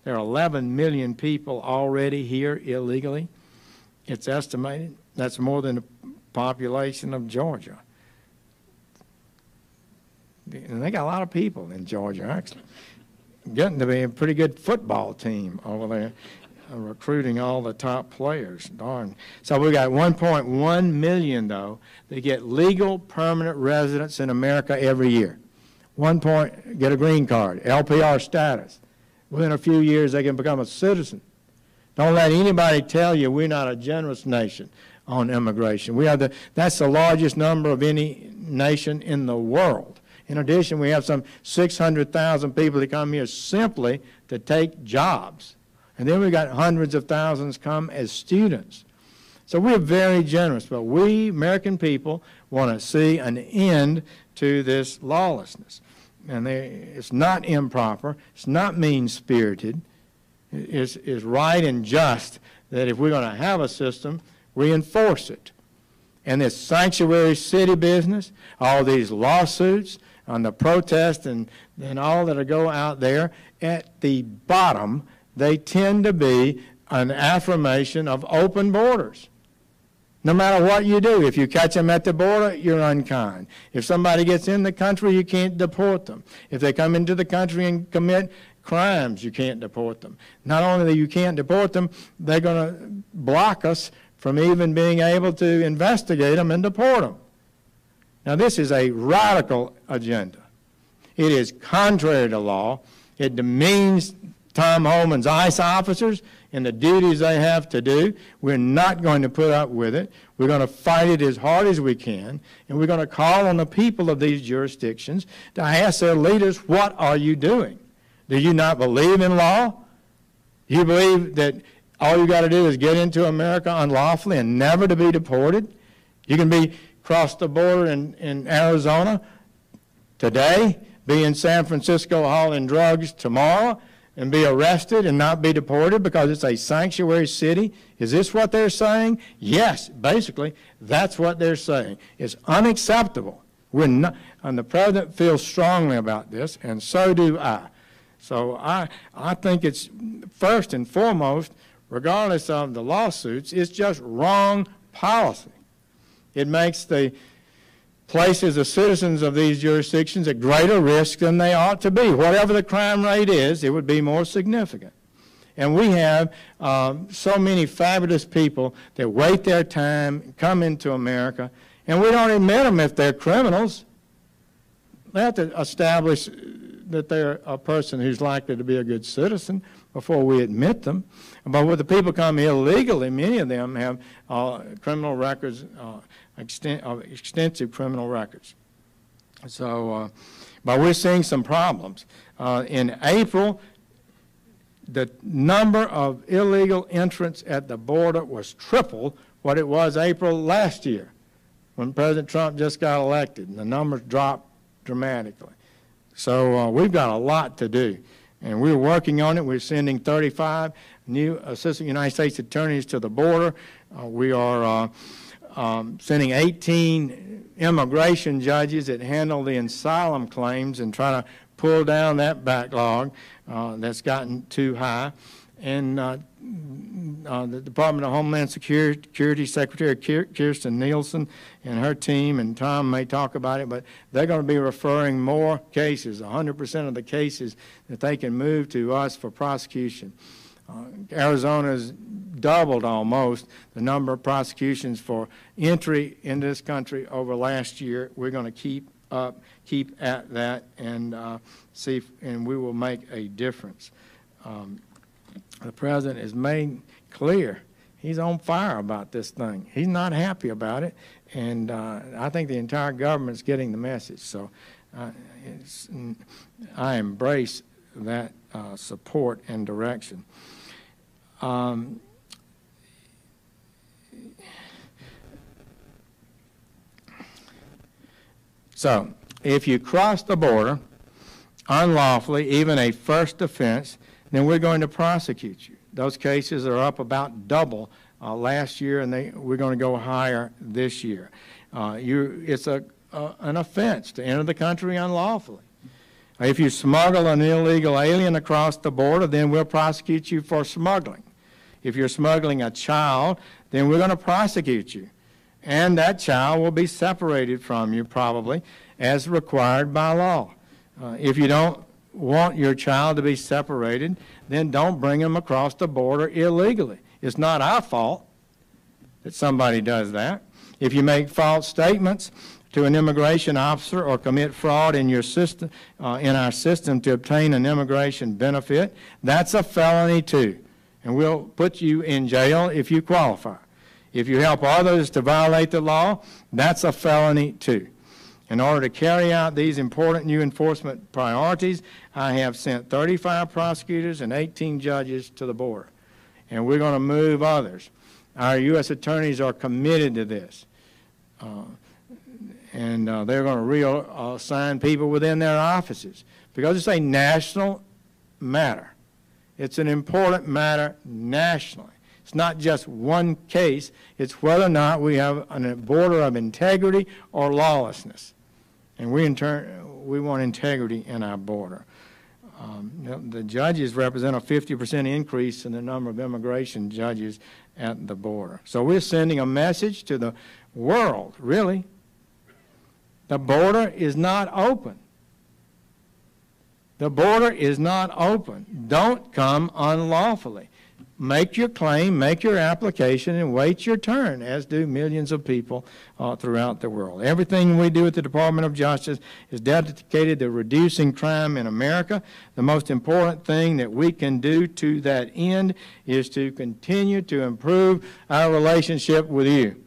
There are 11 million people already here illegally. It's estimated. That's more than the population of Georgia. And they got a lot of people in Georgia, actually. Getting to be a pretty good football team over there, recruiting all the top players. Darn. So we got 1.1 million, though, that get legal permanent residence in America every year. Get a green card, LPR status. Within a few years, they can become a citizen. Don't let anybody tell you we're not a generous nation on immigration. That's the largest number of any nation in the world. In addition, we have some 600,000 people that come here simply to take jobs. And then we've got hundreds of thousands come as students. So we're very generous, but we, American people, want to see an end to this lawlessness. And it's not improper. It's not mean-spirited. It's right and just that if we're going to have a system, we enforce it. And this sanctuary city business, all these lawsuits, on the protests and all that go out there, at the bottom, they tend to be an affirmation of open borders. No matter what you do, if you catch them at the border, you're unkind. If somebody gets in the country, you can't deport them. If they come into the country and commit crimes, you can't deport them. Not only that you can't deport them, they're going to block us from even being able to investigate them and deport them. Now, this is a radical agenda. It is contrary to law. It demeans Tom Homan's ICE officers and the duties they have to do. We're not going to put up with it. We're going to fight it as hard as we can, and we're going to call on the people of these jurisdictions to ask their leaders, what are you doing? Do you not believe in law? Do you believe that all you got to do is get into America unlawfully and never to be deported? You can be cross the border in Arizona today, be in San Francisco hauling drugs tomorrow, and be arrested and not be deported because it's a sanctuary city? Is this what they're saying? Yes, basically, that's what they're saying. It's unacceptable. We're not, and the president feels strongly about this, and so do I. So I think it's, first and foremost, regardless of the lawsuits, it's just wrong policy. It makes the places the citizens of these jurisdictions at greater risk than they ought to be. Whatever the crime rate is, it would be more significant. And we have so many fabulous people that wait their time, come into America, and we don't admit them if they're criminals. They have to establish that they're a person who's likely to be a good citizen before we admit them. But when the people come illegally, many of them have criminal records, extensive criminal records. So, but we're seeing some problems. In April, the number of illegal entrants at the border was triple what it was April last year when President Trump just got elected, and the numbers dropped dramatically. So we've got a lot to do, and we're working on it. We're sending 35 new assistant United States attorneys to the border. We are sending 18 immigration judges that handle the asylum claims and try to pull down that backlog that's gotten too high. And the Department of Homeland Security Secretary Kirstjen Nielsen and her team, and Tom may talk about it, but they're going to be referring more cases, 100% of the cases that they can move to us for prosecution. Arizona's doubled almost the number of prosecutions for entry in this country over last year. We're going to keep at that and see if, and we will make a difference. The president has made clear he's on fire about this thing. He's not happy about it, and I think the entire government's getting the message. So I embrace that support and direction. So if you cross the border unlawfully, even a first offense, then we're going to prosecute you. Those cases are up about double last year, and we're going to go higher this year. It's an offense to enter the country unlawfully. If you smuggle an illegal alien across the border, then we'll prosecute you for smuggling. If you're smuggling a child, then we're going to prosecute you. And that child will be separated from you probably as required by law. If you don't want your child to be separated, then don't bring him across the border illegally. It's not our fault that somebody does that. If you make false statements to an immigration officer or commit fraud in your system, in our system to obtain an immigration benefit, that's a felony too. And we'll put you in jail if you qualify. If you help others to violate the law, that's a felony too. In order to carry out these important new enforcement priorities, I have sent 35 prosecutors and 18 judges to the border. And we're going to move others. Our U.S. attorneys are committed to this. And they're going to reassign people within their offices because it's a national matter. It's an important matter nationally. It's not just one case. It's whether or not we have a border of integrity or lawlessness. And we want integrity in our border. The judges represent a 50% increase in the number of immigration judges at the border. So we're sending a message to the world, really. The border is not open. The border is not open. Don't come unlawfully. Make your claim, make your application, and wait your turn, as do millions of people throughout the world. Everything we do at the Department of Justice is dedicated to reducing crime in America. The most important thing that we can do to that end is to continue to improve our relationship with you.